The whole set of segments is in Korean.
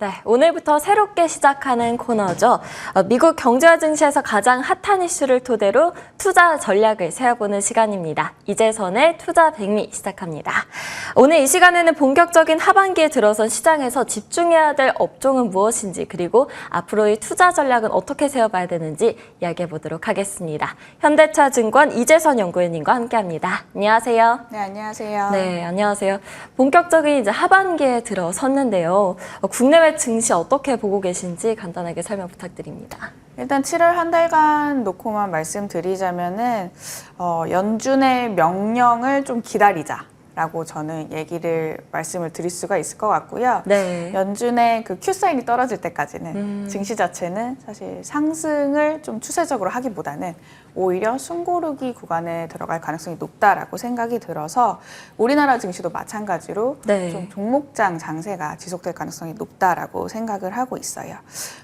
네, 오늘부터 새롭게 시작하는 코너죠. 미국 경제와 증시에서 가장 핫한 이슈를 토대로 투자 전략을 세워보는 시간입니다. 이재선의 투자 백미 시작합니다. 오늘 이 시간에는 본격적인 하반기에 들어선 시장에서 집중해야 될 업종은 무엇인지, 그리고 앞으로의 투자 전략은 어떻게 세워봐야 되는지 이야기해보도록 하겠습니다. 현대차증권 이재선 연구위원님과 함께합니다. 안녕하세요. 네, 안녕하세요. 네, 안녕하세요. 본격적인 이제 하반기에 들어섰는데요. 국내외 증시 어떻게 보고 계신지 간단하게 설명 부탁드립니다. 일단 7월 한 달간 놓고만 말씀드리자면은 연준의 명령을 좀 기다리자라고 저는 말씀을 드릴 수가 있을 것 같고요. 네. 연준의 그 Q 사인이 떨어질 때까지는 증시 자체는 사실 상승을 좀 추세적으로 하기보다는 오히려 숨고르기 구간에 들어갈 가능성이 높다라고 생각이 들어서 우리나라 증시도 마찬가지로 네. 좀 종목장 장세가 지속될 가능성이 높다라고 생각을 하고 있어요.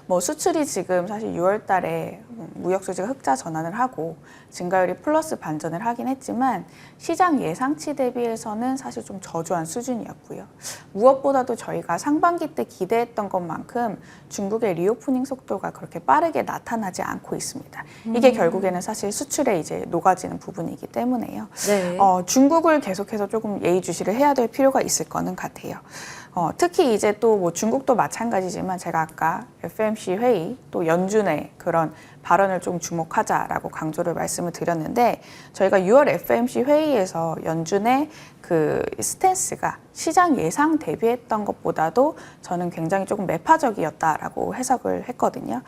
뭐 수출이 지금 사실 6월 달에 무역 수지가 흑자 전환을 하고 증가율이 플러스 반전을 하긴 했지만 시장 예상치 대비해서는 사실 좀 저조한 수준이었고요. 무엇보다도 저희가 상반기 때 기대했던 것만큼 중국의 리오프닝 속도가 그렇게 빠르게 나타나지 않고 있습니다. 이게 결국에는 사실 수출에 이제 녹아지는 부분이기 때문에요. 네. 중국을 계속해서 조금 예의주시를 해야 될 필요가 있을 거는 같아요. 특히 이제 또 뭐 중국도 마찬가지지만 제가 아까 FOMC 회의 또 연준의 그런 발언을 좀 주목하자라고 강조를 말씀을 드렸는데 저희가 6월 FOMC 회의에서 연준의 그 스탠스가 시장 예상 대비했던 것보다도 저는 굉장히 조금 매파적이었다라고 해석을 했거든요.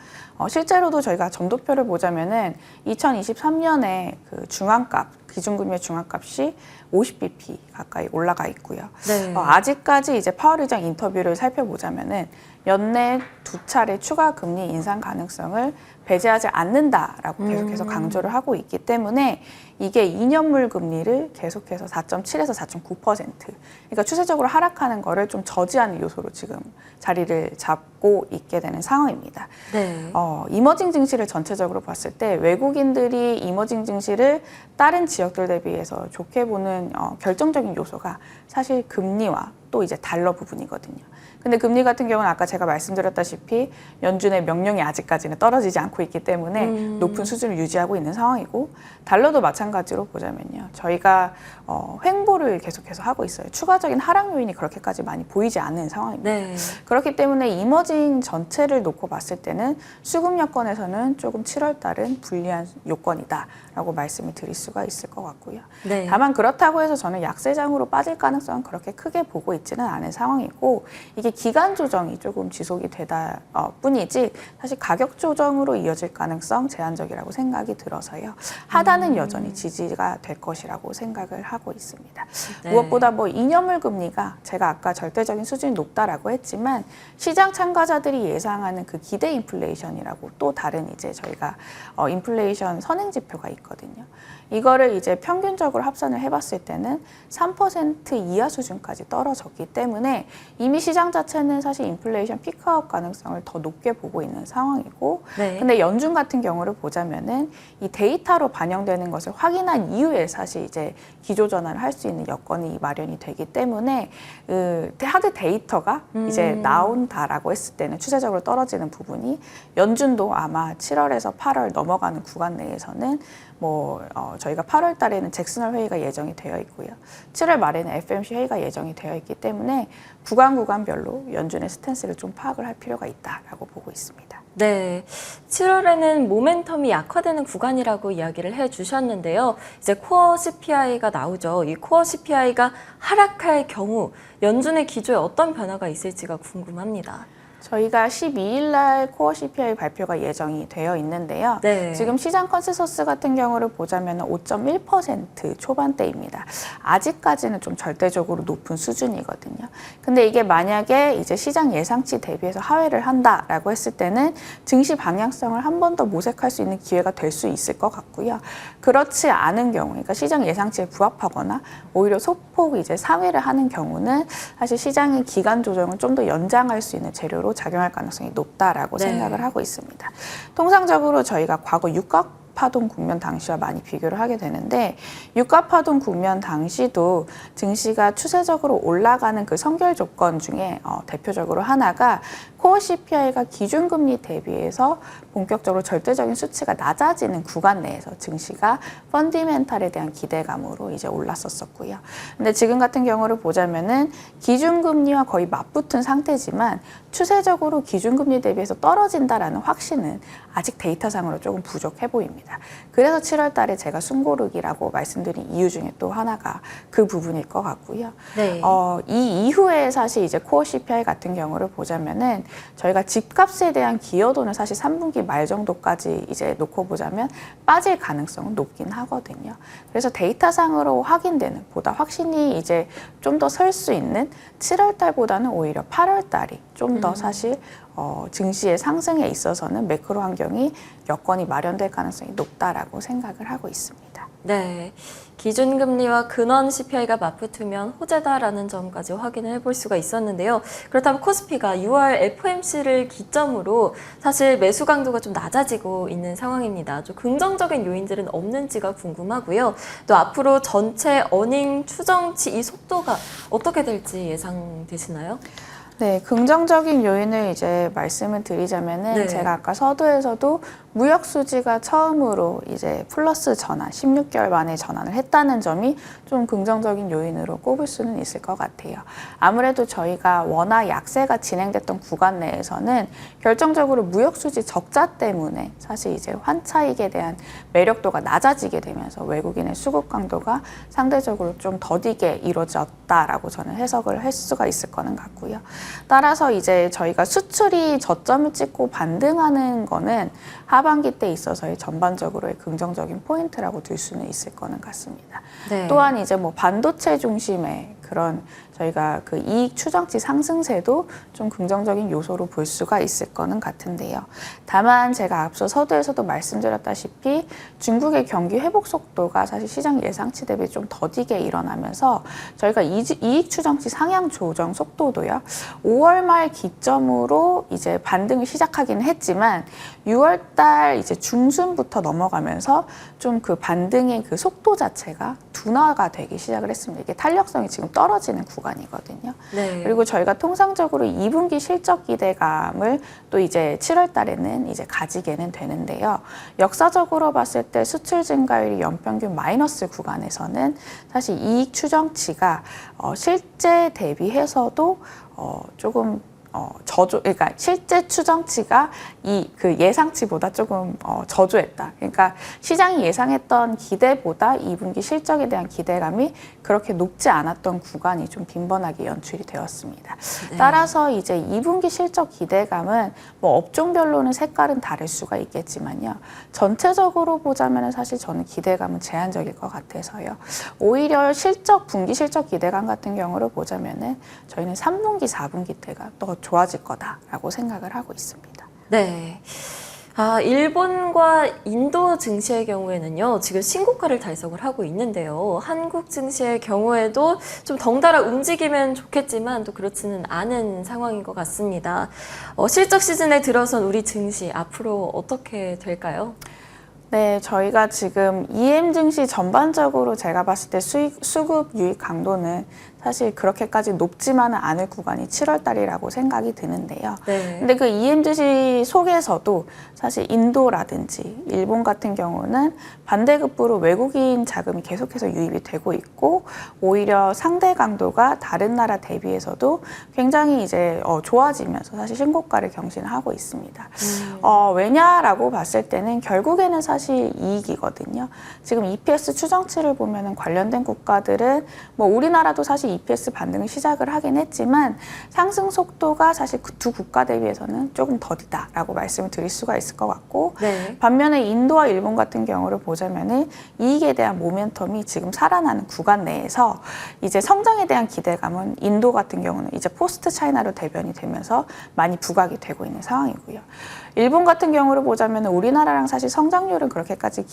실제로도 저희가 점도표를 보자면은 2023년에 그 중앙값, 기준금리의 중앙값이 50bp 가까이 올라가 있고요. 네. 아직까지 이제 파월 의장 인터뷰를 살펴보자면은 연내 2차례 추가 금리 인상 가능성을 배제하지 않는다라고 계속해서 강조를 하고 있기 때문에 이게 2년물 금리를 계속해서 4.7에서 4.9%, 그러니까 추세적으로 하락하는 거를 좀 저지하는 요소로 지금 자리를 잡고 있게 되는 상황입니다. 네. 이머징 증시를 전체적으로 봤을 때 외국인들이 이머징 증시를 다른 지역들 대비해서 좋게 보는 결정적인 요소가 사실 금리와 또 이제 달러 부분이거든요. 근데 금리 같은 경우는 아까 제가 말씀드렸다시피 연준의 명령이 아직까지는 떨어지지 않고 있기 때문에 높은 수준을 유지하고 있는 상황이고 달러도 마찬가지로 보자면요. 저희가 횡보를 계속해서 하고 있어요. 추가적인 하락 요인이 그렇게까지 많이 보이지 않는 상황입니다. 네. 그렇기 때문에 이머징 전체를 놓고 봤을 때는 수급 여건에서는 조금 7월 달은 불리한 요건이다라고 말씀을 드릴 수가 있을 것 같고요. 네. 다만 그렇다고 해서 저는 약세장으로 빠질 가능성은 그렇게 크게 보고 있지는 않은 상황이고 이게 기간 조정이 조금 지속이 되다 뿐이지 사실 가격 조정으로 이어질 가능성 제한적이라고 생각이 들어서요. 하단은 여전히 지지가 될 것이라고 생각을 하고 있습니다. 네. 무엇보다 뭐 2년물 금리가 제가 아까 절대적인 수준이 높다라고 했지만 시장 참가자들이 예상하는 그 기대 인플레이션이라고 또 다른 이제 저희가 인플레이션 선행 지표가 있거든요. 이거를 이제 평균적으로 합산을 해봤을 때는 3% 이하 수준까지 떨어졌기 때문에 이미 시장 자체는 사실 인플레이션 피크아웃 가능성을 더 높게 보고 있는 상황이고 네. 근데 연준 같은 경우를 보자면은 이 데이터로 반영되는 것을 확인한 이후에 사실 이제 기조 전환을 할 수 있는 여건이 마련이 되기 때문에 하드 데이터가 이제 나온다라고 했을 때는 추세적으로 떨어지는 부분이 연준도 아마 7월에서 8월 넘어가는 구간 내에서는 저희가 8월 달에는 잭슨홀 회의가 예정이 되어 있고요. 7월 말에는 FOMC 회의가 예정이 되어 있기 때문에 구간별로 연준의 스탠스를 좀 파악을 할 필요가 있다라고 보고 있습니다. 네, 7월에는 모멘텀이 약화되는 구간이라고 이야기를 해주셨는데요. 이제 코어 CPI가 나오죠. 이 코어 CPI가 하락할 경우 연준의 기조에 어떤 변화가 있을지가 궁금합니다. 저희가 12일 날 코어 CPI 발표가 예정이 되어 있는데요. 네. 지금 시장 컨센서스 같은 경우를 보자면 5.1% 초반대입니다. 아직까지는 좀 절대적으로 높은 수준이거든요. 근데 이게 만약에 이제 시장 예상치 대비해서 하회를 한다라고 했을 때는 증시 방향성을 한 번 더 모색할 수 있는 기회가 될 수 있을 것 같고요. 그렇지 않은 경우, 그러니까 시장 예상치에 부합하거나 오히려 소폭 이제 상회를 하는 경우는 사실 시장의 기간 조정을 좀 더 연장할 수 있는 재료로 작용할 가능성이 높다라고 네. 생각을 하고 있습니다. 통상적으로 저희가 과거 유가 파동 국면 당시와 많이 비교를 하게 되는데 유가 파동 국면 당시도 증시가 추세적으로 올라가는 그 선결 조건 중에 대표적으로 하나가 코어 CPI가 기준금리 대비해서 본격적으로 절대적인 수치가 낮아지는 구간 내에서 증시가 펀디멘탈에 대한 기대감으로 이제 올랐었고요. 근데 지금 같은 경우를 보자면은 기준금리와 거의 맞붙은 상태지만 추세적으로 기준금리 대비해서 떨어진다라는 확신은 아직 데이터상으로 조금 부족해 보입니다. 그래서 7월 달에 제가 숨고르기라고 말씀드린 이유 중에 또 하나가 그 부분일 것 같고요. 네. 이 이후에 사실 이제 코어 CPI 같은 경우를 보자면은 저희가 집값에 대한 기여도는 사실 3분기 말 정도까지 이제 놓고 보자면 빠질 가능성은 높긴 하거든요. 그래서 데이터상으로 확인되는 보다 확신이 이제 좀 더 설 수 있는 7월 달보다는 오히려 8월 달이 좀 더 사실 증시의 상승에 있어서는 매크로 환경이 여건이 마련될 가능성이 높다라고 생각을 하고 있습니다. 네, 기준금리와 근원 CPI가 맞붙으면 호재다라는 점까지 확인을 해볼 수가 있었는데요. 그렇다면 코스피가 6월 FOMC를 기점으로 사실 매수 강도가 좀 낮아지고 있는 상황입니다. 좀 긍정적인 요인들은 없는지가 궁금하고요. 또 앞으로 전체 어닝 추정치 이 속도가 어떻게 될지 예상되시나요? 네, 긍정적인 요인을 이제 말씀을 드리자면은 네. 제가 아까 서두에서도 무역 수지가 처음으로 이제 플러스 전환, 16개월 만에 전환을 했다는 점이 좀 긍정적인 요인으로 꼽을 수는 있을 것 같아요. 아무래도 저희가 워낙 약세가 진행됐던 구간 내에서는 결정적으로 무역 수지 적자 때문에 사실 이제 환차익에 대한 매력도가 낮아지게 되면서 외국인의 수급 강도가 상대적으로 좀 더디게 이루어졌다라고 저는 해석을 할 수가 있을 거는 같고요. 따라서 이제 저희가 수출이 저점을 찍고 반등하는 거는 하반기 때 있어서의 전반적으로의 긍정적인 포인트라고 들 수는 있을 거는 같습니다. 네. 또한 이제 뭐 반도체 중심의 그런 저희가 그 이익 추정치 상승세도 좀 긍정적인 요소로 볼 수가 있을 거는 같은데요. 다만 제가 앞서 서두에서도 말씀드렸다시피 중국의 경기 회복 속도가 사실 시장 예상치 대비 좀 더디게 일어나면서 저희가 이익 추정치 상향 조정 속도도요. 5월 말 기점으로 이제 반등을 시작하기는 했지만 6월 달 이제 중순부터 넘어가면서 좀 그 반등의 그 속도 자체가 둔화가 되기 시작을 했습니다. 이게 탄력성이 지금 떨어지는 구간이거든요. 네. 그리고 저희가 통상적으로 2분기 실적 기대감을 또 이제 7월 달에는 이제 가지게는 되는데요. 역사적으로 봤을 때 수출 증가율이 연평균 마이너스 구간에서는 사실 이익 추정치가 실제 대비해서도 조금 그러니까 실제 추정치가 그 예상치보다 조금 저조했다. 그러니까 시장이 예상했던 기대보다 2분기 실적에 대한 기대감이 그렇게 높지 않았던 구간이 좀 빈번하게 연출이 되었습니다. 네. 따라서 이제 2분기 실적 기대감은 뭐 업종별로는 색깔은 다를 수가 있겠지만요. 전체적으로 보자면 사실 저는 기대감은 제한적일 것 같아서요. 오히려 분기 실적 기대감 같은 경우를 보자면은 저희는 3분기, 4분기 때가 더 좋아질 거다라고 생각을 하고 있습니다. 네. 일본과 인도 증시의 경우에는요, 지금 신고가를 달성을 하고 있는데요. 한국 증시의 경우에도 좀 덩달아 움직이면 좋겠지만 또 그렇지는 않은 상황인 것 같습니다. 실적 시즌에 들어선 우리 증시 앞으로 어떻게 될까요? 네, 저희가 지금 EM 증시 전반적으로 제가 봤을 때 수급 유입 강도는 사실 그렇게까지 높지만은 않을 구간이 7월 달이라고 생각이 드는데요. 네. 근데 그 EM 증시 속에서도 사실 인도라든지 일본 같은 경우는 반대급부로 외국인 자금이 계속해서 유입이 되고 있고 오히려 상대 강도가 다른 나라 대비해서도 굉장히 이제 좋아지면서 사실 신고가를 경신하고 있습니다. 왜냐라고 봤을 때는 결국에는 사실 이익이거든요. 지금 EPS 추정치를 보면은 관련된 국가들은 뭐 우리나라도 사실 EPS 반등을 시작을 하긴 했지만 상승 속도가 사실 그 두 국가 대비해서는 조금 더디다라고 말씀을 드릴 수가 있을 것 같고 네. 반면에 인도와 일본 같은 경우를 보자면은 이익에 대한 모멘텀이 지금 살아나는 구간 내에서 이제 성장에 대한 기대감은 인도 같은 경우는 이제 포스트 차이나로 대변이 되면서 많이 부각이 되고 있는 상황이고요. 일본 같은 경우를 보자면 우리나라랑 사실 성장률은 그렇게까지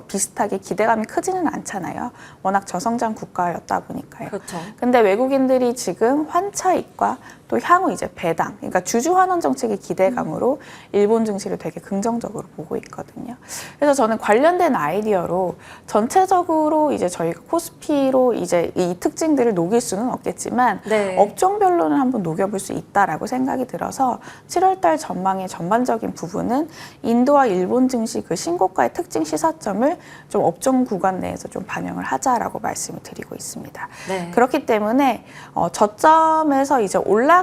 비슷하게 기대감이 크지는 않잖아요. 워낙 저성장 국가였다 보니까요. 그렇죠. 근데 외국인들이 지금 환차익과 또 향후 이제 배당, 그러니까 주주 환원 정책의 기대감으로 일본 증시를 되게 긍정적으로 보고 있거든요. 그래서 저는 관련된 아이디어로 전체적으로 이제 저희가 코스피로 이제 이 특징들을 녹일 수는 없겠지만 네. 업종별로는 한번 녹여볼 수 있다라고 생각이 들어서 7월달 전망의 전반적인 부분은 인도와 일본 증시 그 신고가의 특징 시사점을 좀 업종 구간 내에서 좀 반영을 하자라고 말씀을 드리고 있습니다. 네. 그렇기 때문에 저점에서 이제 올라가는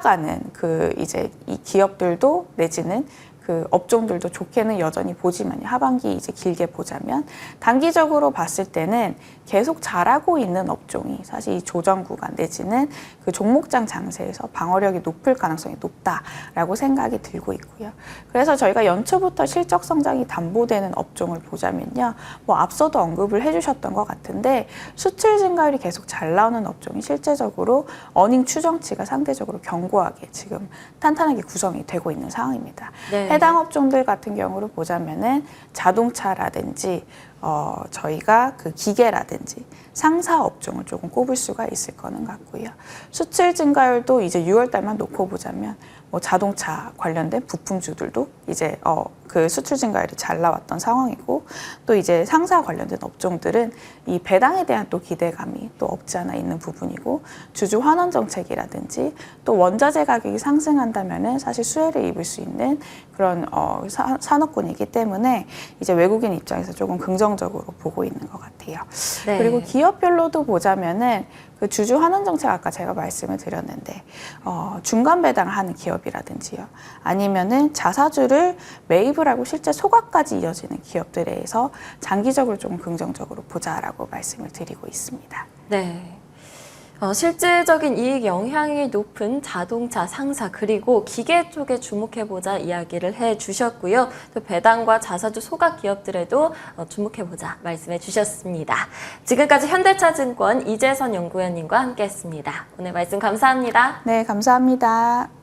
그 이제 이 기업들도 내지는 그 업종들도 좋게는 여전히 보지만요. 하반기 이제 길게 보자면 단기적으로 봤을 때는 계속 잘하고 있는 업종이 사실 이 조정 구간 내지는 그 종목장 장세에서 방어력이 높을 가능성이 높다라고 생각이 들고 있고요. 그래서 저희가 연초부터 실적 성장이 담보되는 업종을 보자면요. 뭐 앞서도 언급을 해주셨던 것 같은데 수출 증가율이 계속 잘 나오는 업종이 실제적으로 어닝 추정치가 상대적으로 견고하게 지금 탄탄하게 구성이 되고 있는 상황입니다. 네. 해당 업종들 같은 경우를 보자면은 자동차라든지 저희가 그 기계라든지 상사 업종을 조금 꼽을 수가 있을 거는 같고요. 수출 증가율도 이제 6월 달만 놓고 보자면 뭐 자동차 관련된 부품주들도 이제 그 수출 증가율이 잘 나왔던 상황이고 또 이제 상사 관련된 업종들은 이 배당에 대한 또 기대감이 또 없지 않아 있는 부분이고 주주 환원 정책이라든지 또 원자재 가격이 상승한다면은 사실 수혜를 입을 수 있는 그런 산업군이기 때문에 이제 외국인 입장에서 조금 긍정적으로 보고 있는 것 같아요. 네. 그리고 기업별로도 보자면은 그 주주 환원 정책 아까 제가 말씀을 드렸는데 중간 배당을 하는 기업이라든지요. 아니면은 자사주를 매입을 하고 실제 소각까지 이어지는 기업들에 대해서 장기적으로 좀 긍정적으로 보자라고 말씀을 드리고 있습니다. 네. 실질적인 이익 영향이 높은 자동차 상사 그리고 기계 쪽에 주목해보자 이야기를 해주셨고요. 또 배당과 자사주 소각 기업들에도 주목해보자 말씀해 주셨습니다. 지금까지 현대차증권 이재선 연구위원님과 함께했습니다. 오늘 말씀 감사합니다. 네, 감사합니다.